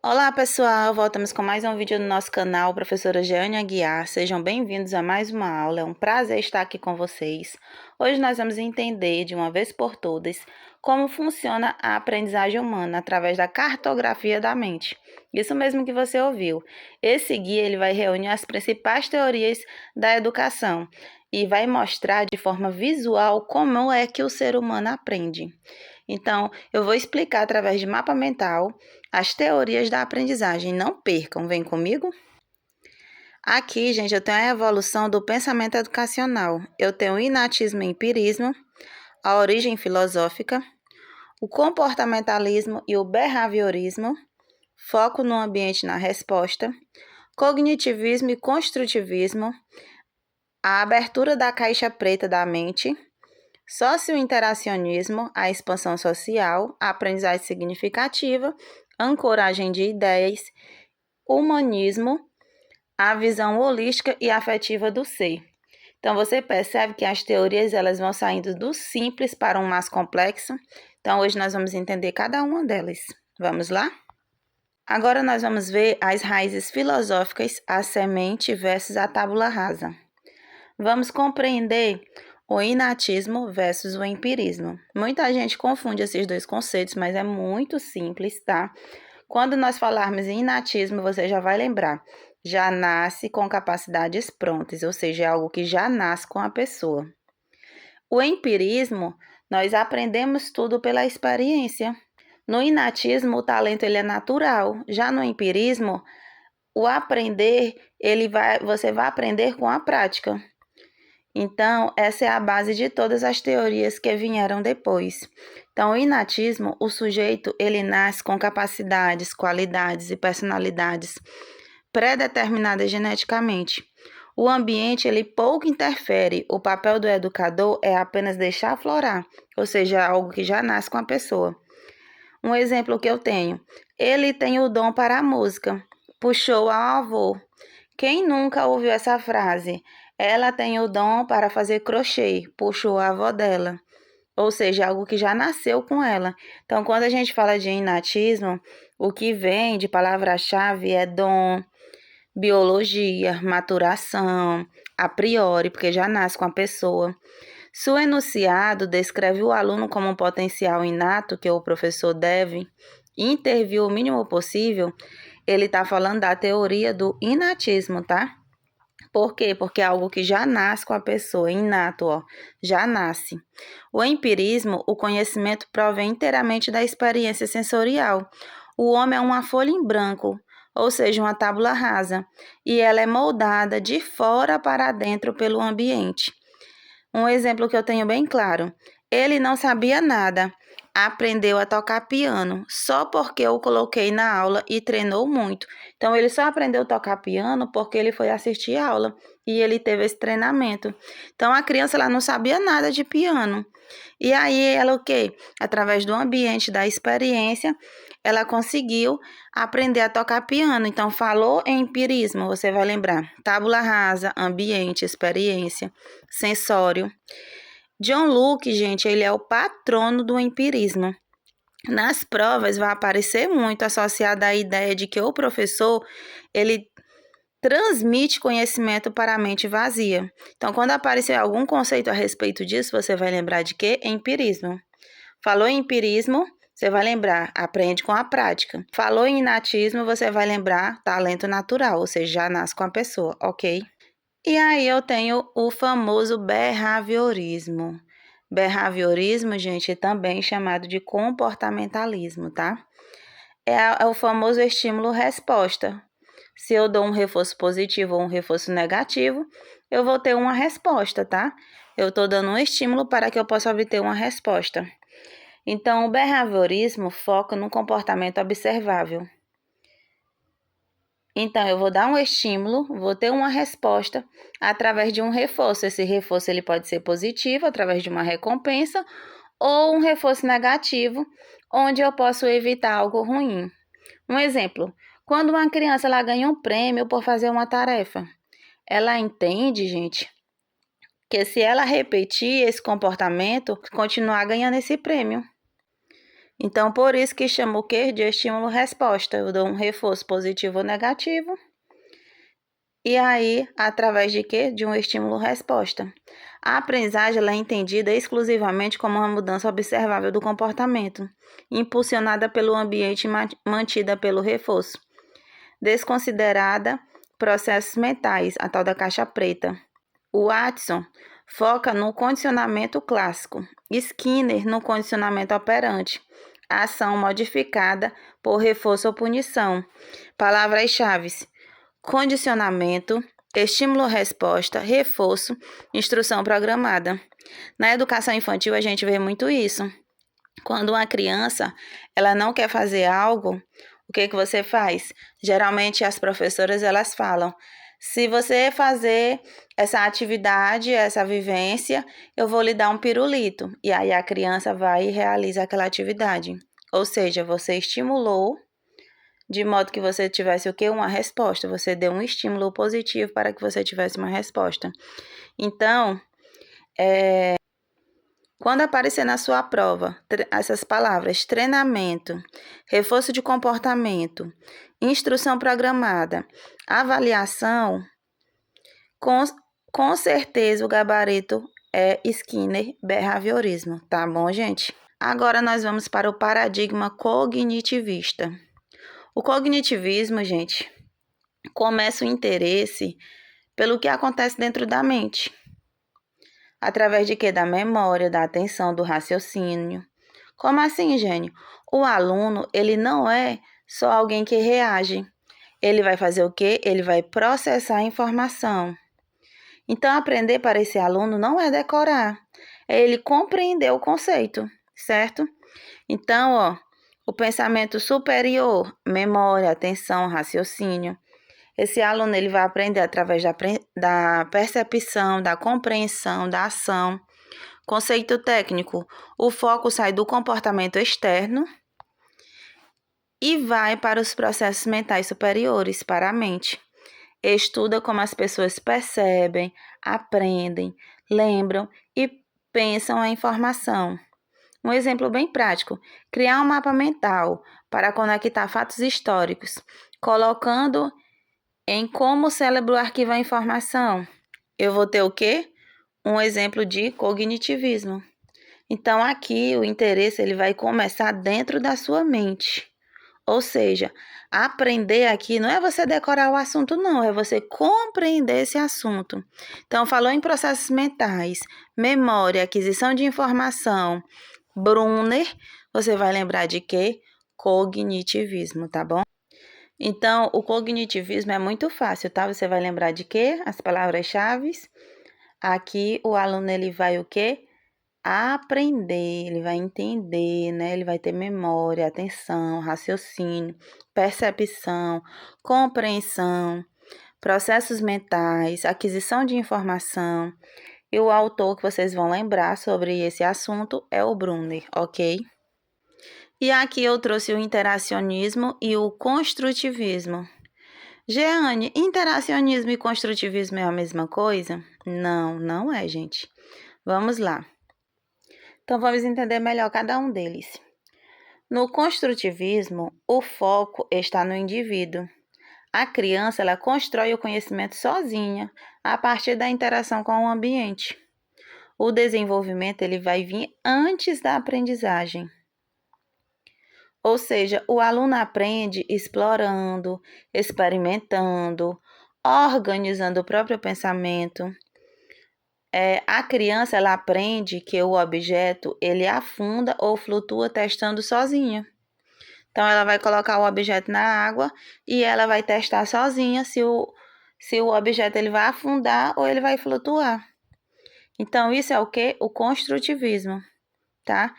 Olá pessoal, voltamos com mais um vídeo no nosso canal, professora Jeane Aguiar. Sejam bem-vindos a mais uma aula, é um prazer estar aqui com vocês. Hoje nós vamos entender de uma vez por todas como funciona a aprendizagem humana através da cartografia da mente. Isso mesmo que você ouviu. Esse guia ele vai reunir as principais teorias da educação e vai mostrar de forma visual como é que o ser humano aprende. Então, eu vou explicar através de mapa mental as teorias da aprendizagem. Não percam, vem comigo? Aqui, gente, eu tenho a evolução do pensamento educacional. Eu tenho o inatismo e empirismo, a origem filosófica, o comportamentalismo e o behaviorismo, foco no ambiente e na resposta, cognitivismo e construtivismo, a abertura da caixa preta da mente, sociointeracionismo, a expansão social, a aprendizagem significativa, ancoragem de ideias, humanismo, a visão holística e afetiva do ser. Então, você percebe que as teorias elas vão saindo do simples para um mais complexo. Então, hoje nós vamos entender cada uma delas. Vamos lá? Agora nós vamos ver as raízes filosóficas, a semente versus a tábula rasa. Vamos compreender o inatismo versus o empirismo. Muita gente confunde esses dois conceitos, mas é muito simples, tá? Quando nós falarmos em inatismo, você já vai lembrar. Já nasce com capacidades prontas, ou seja, é algo que já nasce com a pessoa. O empirismo, nós aprendemos tudo pela experiência. No inatismo, o talento ele é natural. Já no empirismo, o aprender, você vai aprender com a prática. Então, essa é a base de todas as teorias que vieram depois. Então, o inatismo, o sujeito, ele nasce com capacidades, qualidades e personalidades pré-determinadas geneticamente. O ambiente, ele pouco interfere. O papel do educador é apenas deixar aflorar, ou seja, algo que já nasce com a pessoa. Um exemplo que eu tenho, ele tem o dom para a música, puxou ao avô. Quem nunca ouviu essa frase? Ela tem o dom para fazer crochê, puxou a avó dela. Ou seja, algo que já nasceu com ela. Então, quando a gente fala de inatismo, o que vem de palavra-chave é dom, biologia, maturação, a priori, porque já nasce com a pessoa. Se o enunciado descreve o aluno como um potencial inato que o professor deve intervir o mínimo possível, ele está falando da teoria do inatismo, tá? Por quê? Porque é algo que já nasce com a pessoa, inato, ó, já nasce. O empirismo, o conhecimento provém inteiramente da experiência sensorial. O homem é uma folha em branco, ou seja, uma tábula rasa, e ela é moldada de fora para dentro pelo ambiente. Um exemplo que eu tenho bem claro, ele não sabia nada, aprendeu a tocar piano só porque eu coloquei na aula e treinou muito. Então, ele só aprendeu a tocar piano porque ele foi assistir a aula e ele teve esse treinamento. Então, a criança ela não sabia nada de piano. E aí, ela o quê? Através do ambiente, da experiência, ela conseguiu aprender a tocar piano. Então, falou em empirismo, você vai lembrar. Tábula rasa, ambiente, experiência, sensório. John Locke, gente, ele é o patrono do empirismo. Nas provas vai aparecer muito associada à ideia de que o professor, ele transmite conhecimento para a mente vazia. Então, quando aparecer algum conceito a respeito disso, você vai lembrar de quê? Empirismo. Falou em empirismo, você vai lembrar, aprende com a prática. Falou em inatismo, você vai lembrar talento natural, ou seja, já nasce com a pessoa, ok? E aí eu tenho o famoso behaviorismo. Behaviorismo, gente, é também chamado de comportamentalismo, tá? É o famoso estímulo-resposta. Se eu dou um reforço positivo ou um reforço negativo, eu vou ter uma resposta, tá? Eu estou dando um estímulo para que eu possa obter uma resposta. Então, o behaviorismo foca no comportamento observável. Então, eu vou dar um estímulo, vou ter uma resposta através de um reforço. Esse reforço ele pode ser positivo, através de uma recompensa, ou um reforço negativo, onde eu posso evitar algo ruim. Um exemplo, quando uma criança ela ganha um prêmio por fazer uma tarefa, ela entende, gente, que se ela repetir esse comportamento, continuar ganhando esse prêmio. Então, por isso que chama o quê? De estímulo-resposta. Eu dou um reforço positivo ou negativo. E aí, através de quê? De um estímulo-resposta. A aprendizagem ela é entendida exclusivamente como uma mudança observável do comportamento, impulsionada pelo ambiente e mantida pelo reforço. Desconsiderada processos mentais, a tal da caixa preta. O Watson foca no condicionamento clássico, Skinner no condicionamento operante, a ação modificada por reforço ou punição. Palavras-chave: condicionamento, estímulo-resposta, reforço, instrução programada. Na educação infantil a gente vê muito isso. Quando uma criança ela não quer fazer algo, o que você faz? Geralmente as professoras elas falam: se você fazer essa atividade, essa vivência, eu vou lhe dar um pirulito. E aí a criança vai e realiza aquela atividade. Ou seja, você estimulou de modo que você tivesse o quê? Uma resposta. Você deu um estímulo positivo para que você tivesse uma resposta. Então, quando aparecer na sua prova essas palavras treinamento, reforço de comportamento, instrução programada, avaliação, com certeza o gabarito é Skinner behaviorismo, tá bom, gente? Agora nós vamos para o paradigma cognitivista. O cognitivismo, gente, começa o interesse pelo que acontece dentro da mente. Através de quê? Da memória, da atenção, do raciocínio. Como assim, Gênio? O aluno, ele não é só alguém que reage. Ele vai fazer o quê? Ele vai processar a informação. Então, aprender para esse aluno não é decorar, é ele compreender o conceito, certo? Então, o pensamento superior, memória, atenção, raciocínio. Esse aluno ele vai aprender através da percepção, da compreensão, da ação. Conceito técnico: o foco sai do comportamento externo e vai para os processos mentais superiores, para a mente. Estuda como as pessoas percebem, aprendem, lembram e pensam a informação. Um exemplo bem prático: criar um mapa mental para conectar fatos históricos, colocando em como o cérebro arquiva a informação. Eu vou ter o quê? Um exemplo de cognitivismo. Então, aqui o interesse ele vai começar dentro da sua mente. Ou seja, aprender aqui não é você decorar o assunto, não, é você compreender esse assunto. Então, falou em processos mentais, memória, aquisição de informação, Brunner, você vai lembrar de quê? Cognitivismo, tá bom? Então, o cognitivismo é muito fácil, tá? Você vai lembrar de quê? As palavras-chave. Aqui, o aluno, ele vai o quê? Aprender, ele vai entender, né? Ele vai ter memória, atenção, raciocínio, percepção, compreensão, processos mentais, aquisição de informação. E o autor que vocês vão lembrar sobre esse assunto é o Brunner, ok? E aqui eu trouxe o interacionismo e o construtivismo. Jeane, interacionismo e construtivismo é a mesma coisa? Não, não é, gente. Vamos lá. Então, vamos entender melhor cada um deles. No construtivismo, o foco está no indivíduo. A criança, ela constrói o conhecimento sozinha, a partir da interação com o ambiente. O desenvolvimento, ele vai vir antes da aprendizagem. Ou seja, o aluno aprende explorando, experimentando, organizando o próprio pensamento. A criança ela aprende que o objeto ele afunda ou flutua testando sozinha. Então, ela vai colocar o objeto na água e ela vai testar sozinha se o objeto ele vai afundar ou ele vai flutuar. Então, isso é o quê? O construtivismo, tá?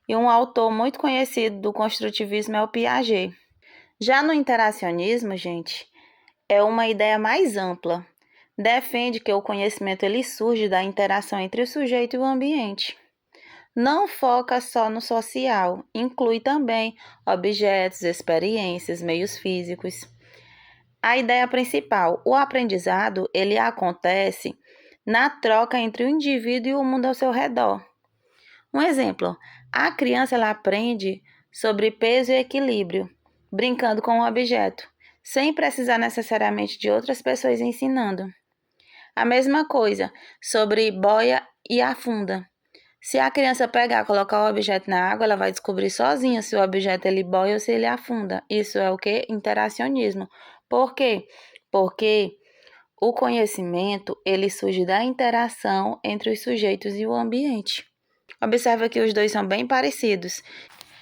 E um autor muito conhecido do construtivismo é o Piaget. Já no interacionismo, gente, é uma ideia mais ampla. Defende que o conhecimento ele surge da interação entre o sujeito e o ambiente. Não foca só no social, inclui também objetos, experiências, meios físicos. A ideia principal, o aprendizado, ele acontece na troca entre o indivíduo e o mundo ao seu redor. Um exemplo, a criança ela aprende sobre peso e equilíbrio, brincando com o objeto, sem precisar necessariamente de outras pessoas ensinando. A mesma coisa sobre boia e afunda. Se a criança pegar, colocar o objeto na água, ela vai descobrir sozinha se o objeto ele boia ou se ele afunda. Isso é o que? Interacionismo. Por quê? Porque o conhecimento, ele surge da interação entre os sujeitos e o ambiente. Observa que os dois são bem parecidos.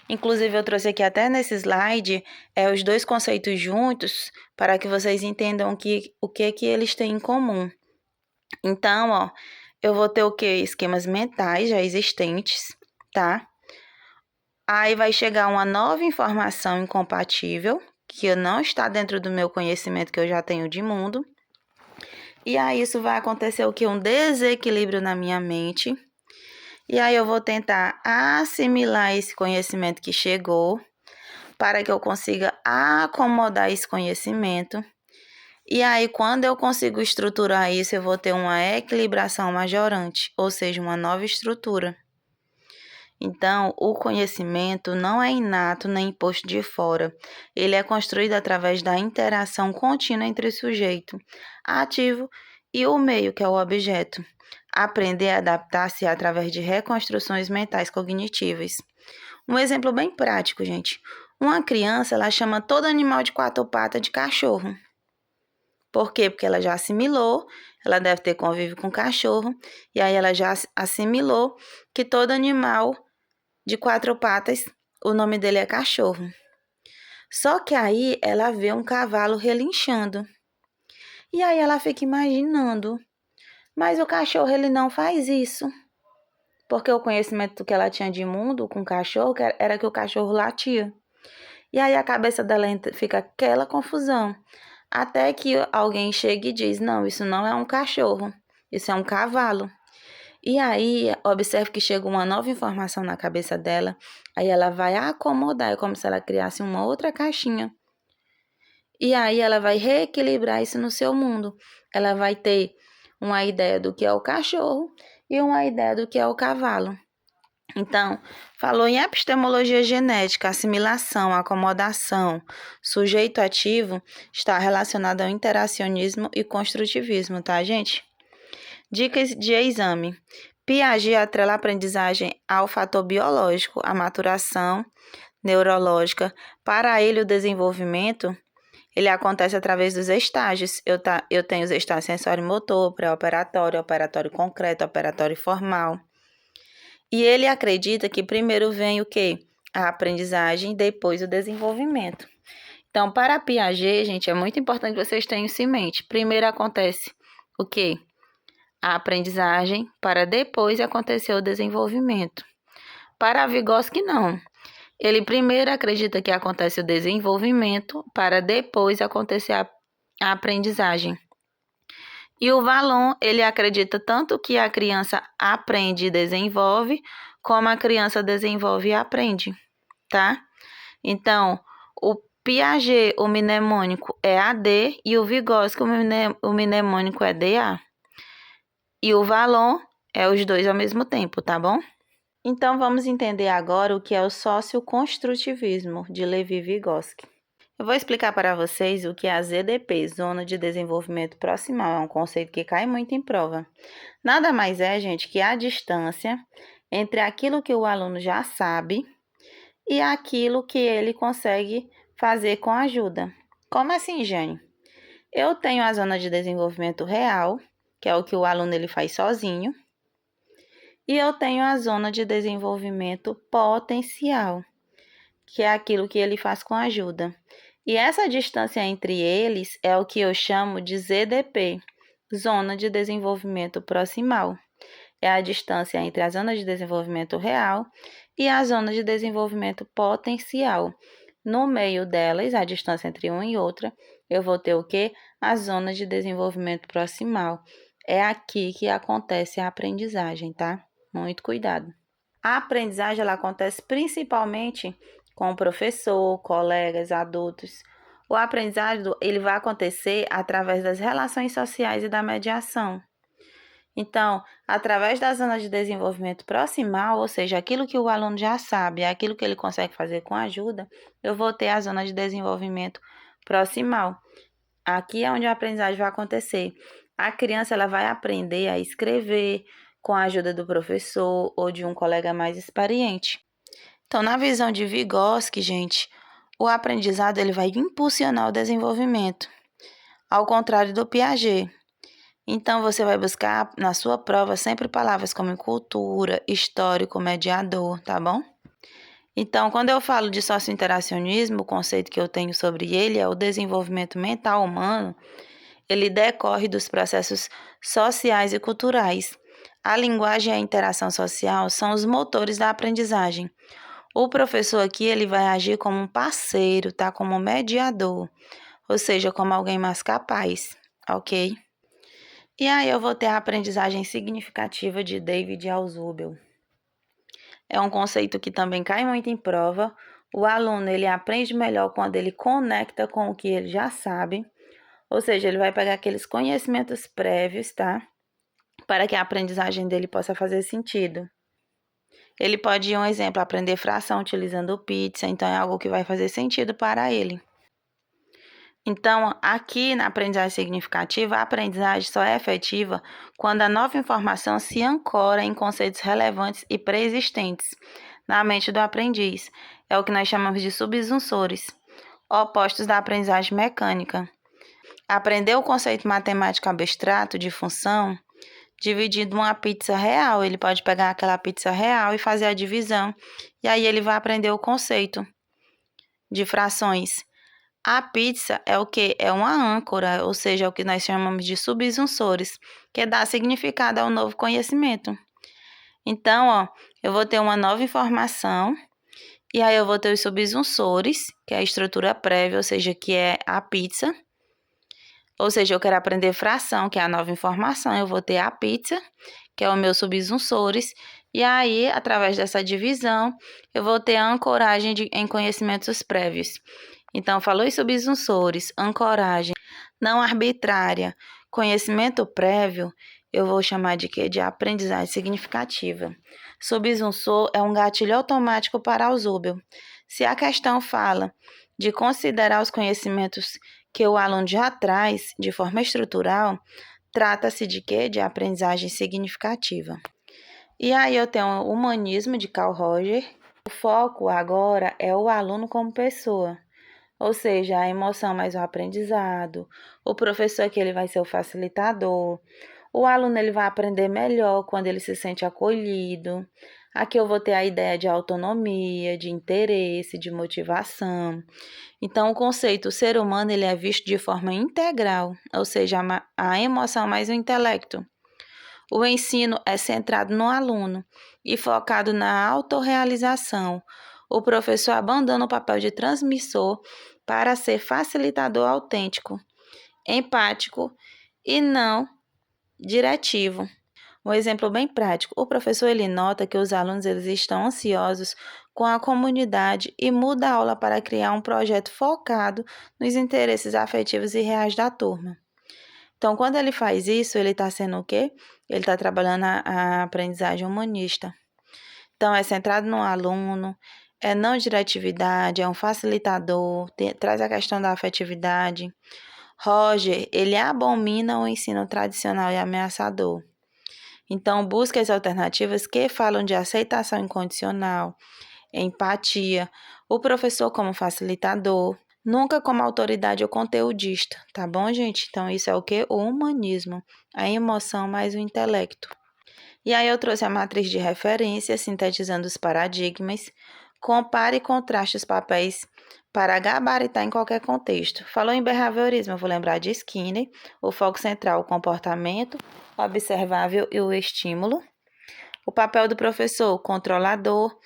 Inclusive, eu trouxe aqui até nesse slide os dois conceitos juntos para que vocês entendam o que eles têm em comum. Então, ó, eu vou ter o quê? Esquemas mentais já existentes, tá? Aí vai chegar uma nova informação incompatível, que não está dentro do meu conhecimento que eu já tenho de mundo. E aí isso vai acontecer o quê? Um desequilíbrio na minha mente. E aí eu vou tentar assimilar esse conhecimento que chegou, para que eu consiga acomodar esse conhecimento. E aí, quando eu consigo estruturar isso, eu vou ter uma equilibração majorante, ou seja, uma nova estrutura. Então, o conhecimento não é inato nem imposto de fora. Ele é construído através da interação contínua entre o sujeito ativo e o meio, que é o objeto. Aprender a adaptar-se através de reconstruções mentais cognitivas. Um exemplo bem prático, gente. Uma criança, ela chama todo animal de quatro patas de cachorro. Por quê? Porque ela já assimilou, ela deve ter convívio com cachorro, e aí ela já assimilou que todo animal de quatro patas, o nome dele é cachorro. Só que aí ela vê um cavalo relinchando. E aí ela fica imaginando, mas o cachorro ele não faz isso. Porque o conhecimento que ela tinha de mundo com o cachorro era que o cachorro latia. E aí a cabeça dela fica aquela confusão. Até que alguém chega e diz, não, isso não é um cachorro, isso é um cavalo. E aí, observe que chega uma nova informação na cabeça dela, aí ela vai acomodar, é como se ela criasse uma outra caixinha. E aí ela vai reequilibrar isso no seu mundo. Ela vai ter uma ideia do que é o cachorro e uma ideia do que é o cavalo. Então, falou em epistemologia genética, assimilação, acomodação, sujeito ativo, está relacionado ao interacionismo e construtivismo, tá, gente? Dicas de exame. Piaget atrela a aprendizagem ao fator biológico, a maturação neurológica. Para ele, o desenvolvimento, ele acontece através dos estágios. Eu tenho os estágios sensório-motor, pré-operatório, operatório concreto, operatório formal. E ele acredita que primeiro vem o quê? A aprendizagem, depois o desenvolvimento. Então, para Piaget, gente, é muito importante que vocês tenham isso em mente. Primeiro acontece o quê? A aprendizagem, para depois acontecer o desenvolvimento. Para Vygotsky, não. Ele primeiro acredita que acontece o desenvolvimento, para depois acontecer a aprendizagem. E o Vallon, ele acredita tanto que a criança aprende e desenvolve, como a criança desenvolve e aprende, tá? Então, o Piaget, o mnemônico é AD, e o Vygotsky, o mnemônico é DA. E o Vallon é os dois ao mesmo tempo, tá bom? Então, vamos entender agora o que é o socioconstrutivismo de Levi-Vygotsky. Eu vou explicar para vocês o que é a ZDP, Zona de Desenvolvimento Proximal. É um conceito que cai muito em prova. Nada mais é, gente, que a distância entre aquilo que o aluno já sabe e aquilo que ele consegue fazer com ajuda. Como assim, Jane? Eu tenho a zona de desenvolvimento real, que é o que o aluno ele faz sozinho, e eu tenho a zona de desenvolvimento potencial, que é aquilo que ele faz com ajuda. E essa distância entre eles é o que eu chamo de ZDP, Zona de Desenvolvimento Proximal. É a distância entre a zona de desenvolvimento real e a zona de desenvolvimento potencial. No meio delas, a distância entre uma e outra, eu vou ter o quê? A zona de desenvolvimento proximal. É aqui que acontece a aprendizagem, tá? Muito cuidado. A aprendizagem ela acontece principalmente com o professor, colegas, adultos. O aprendizado ele vai acontecer através das relações sociais e da mediação. Então, através da zona de desenvolvimento proximal, ou seja, aquilo que o aluno já sabe, aquilo que ele consegue fazer com ajuda, eu vou ter a zona de desenvolvimento proximal. Aqui é onde a aprendizagem vai acontecer. A criança ela vai aprender a escrever com a ajuda do professor ou de um colega mais experiente. Então, na visão de Vygotsky, gente, o aprendizado ele vai impulsionar o desenvolvimento, ao contrário do Piaget. Então, você vai buscar na sua prova sempre palavras como cultura, histórico, mediador, tá bom? Então, quando eu falo de socio-interacionismo, o conceito que eu tenho sobre ele é o desenvolvimento mental humano, ele decorre dos processos sociais e culturais. A linguagem e a interação social são os motores da aprendizagem. O professor aqui, ele vai agir como um parceiro, tá? Como um mediador, ou seja, como alguém mais capaz, ok? E aí eu vou ter a aprendizagem significativa de David Alzhubel. É um conceito que também cai muito em prova. O aluno, ele aprende melhor quando ele conecta com o que ele já sabe, ou seja, ele vai pegar aqueles conhecimentos prévios, tá? Para que a aprendizagem dele possa fazer sentido. Ele pode, um exemplo, aprender fração utilizando pizza, então é algo que vai fazer sentido para ele. Então, aqui na aprendizagem significativa, a aprendizagem só é efetiva quando a nova informação se ancora em conceitos relevantes e pré-existentes na mente do aprendiz. É o que nós chamamos de subsunsores, opostos da aprendizagem mecânica. Aprender o conceito matemático abstrato de função, dividindo uma pizza real. Ele pode pegar aquela pizza real e fazer a divisão, e aí ele vai aprender o conceito de frações. A pizza é o que? É uma âncora, ou seja, é o que nós chamamos de subsunsores, que dá significado ao novo conhecimento. Então, ó, eu vou ter uma nova informação, e aí eu vou ter os subsunsores, que é a estrutura prévia, ou seja, que é a pizza. Ou seja, eu quero aprender fração, que é a nova informação, eu vou ter a pizza, que é o meu subsunsores, e aí, através dessa divisão, eu vou ter a ancoragem em conhecimentos prévios. Então, falou em subsunsores, ancoragem não arbitrária, conhecimento prévio, eu vou chamar de quê? De aprendizagem significativa. Subsunsor é um gatilho automático para o Zubel. Se a questão fala de considerar os conhecimentos que o aluno já traz de forma estrutural, trata-se de quê? De aprendizagem significativa. E aí eu tenho o humanismo de Carl Roger. O foco agora é o aluno como pessoa, ou seja, a emoção mais o aprendizado, o professor que ele vai ser o facilitador, o aluno ele vai aprender melhor quando ele se sente acolhido. Aqui eu vou ter a ideia de autonomia, de interesse, de motivação. Então, o conceito o ser humano ele é visto de forma integral, ou seja, a emoção mais o intelecto. O ensino é centrado no aluno e focado na autorrealização. O professor abandona o papel de transmissor para ser facilitador autêntico, empático e não diretivo. Um exemplo bem prático, o professor ele nota que os alunos eles estão ansiosos com a comunidade e muda a aula para criar um projeto focado nos interesses afetivos e reais da turma. Então, quando ele faz isso, ele está sendo o quê? Ele está trabalhando a aprendizagem humanista. Então, é centrado no aluno, é não diretividade, é um facilitador, traz a questão da afetividade. Roger, ele abomina o ensino tradicional e ameaçador. Então, busca as alternativas que falam de aceitação incondicional, empatia, o professor como facilitador, nunca como autoridade ou conteudista, tá bom, gente? Então, isso é o que? O humanismo, a emoção mais o intelecto. E aí eu trouxe a matriz de referência, sintetizando os paradigmas, compare e contraste os papéis para gabaritar em qualquer contexto. Falou em behaviorismo, eu vou lembrar de Skinner, o foco central, o comportamento, o observável e o estímulo. O papel do professor, controlador,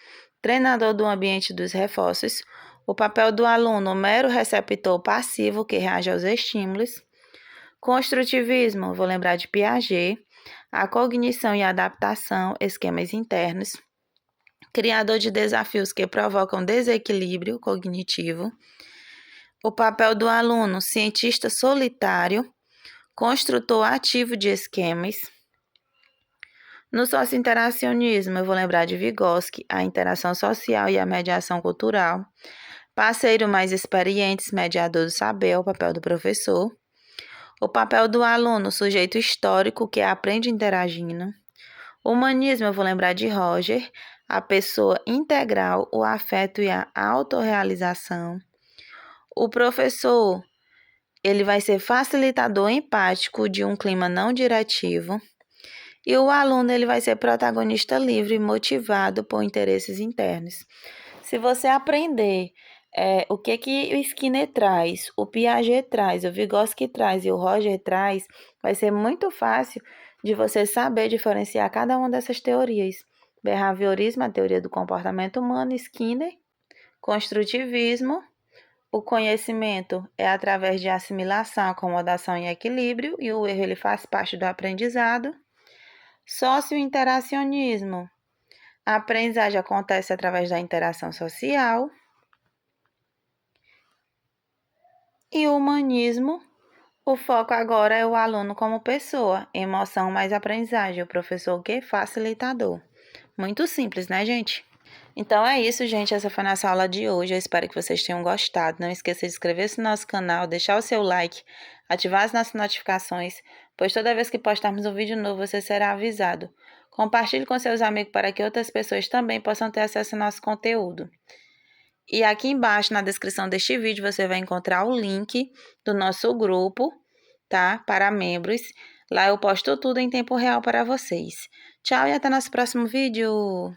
treinador do ambiente dos reforços. O papel do aluno, o mero receptor passivo que reage aos estímulos. Construtivismo, vou lembrar de Piaget. A cognição e a adaptação, esquemas internos. Criador de desafios que provocam desequilíbrio cognitivo. O papel do aluno, cientista solitário, construtor ativo de esquemas. No socio-interacionismo, eu vou lembrar de Vygotsky, a interação social e a mediação cultural. Parceiro mais experientes, mediador do saber, o papel do professor. O papel do aluno, sujeito histórico que aprende interagindo. Humanismo, eu vou lembrar de Roger, a pessoa integral, o afeto e a autorrealização. O professor, ele vai ser facilitador empático de um clima não diretivo. E o aluno, ele vai ser protagonista livre, motivado por interesses internos. Se você aprender o que o Skinner traz, o Piaget traz, o Vygotsky traz e o Roger traz, vai ser muito fácil de você saber diferenciar cada uma dessas teorias. Behaviorismo, a teoria do comportamento humano, Skinner. Construtivismo, o conhecimento é através de assimilação, acomodação e equilíbrio, e o erro ele faz parte do aprendizado. Socio-interacionismo, a aprendizagem acontece através da interação social. E o humanismo, o foco agora é o aluno como pessoa, emoção mais aprendizagem, o professor que facilitador. Muito simples, né, gente? Então é isso, gente. Essa foi a nossa aula de hoje. Eu espero que vocês tenham gostado. Não esqueça de inscrever-se no nosso canal, deixar o seu like, ativar as nossas notificações, pois toda vez que postarmos um vídeo novo, você será avisado. Compartilhe com seus amigos para que outras pessoas também possam ter acesso ao nosso conteúdo. E aqui embaixo, na descrição deste vídeo, você vai encontrar o link do nosso grupo, tá? Para membros. Lá eu posto tudo em tempo real para vocês. Tchau e até nosso próximo vídeo!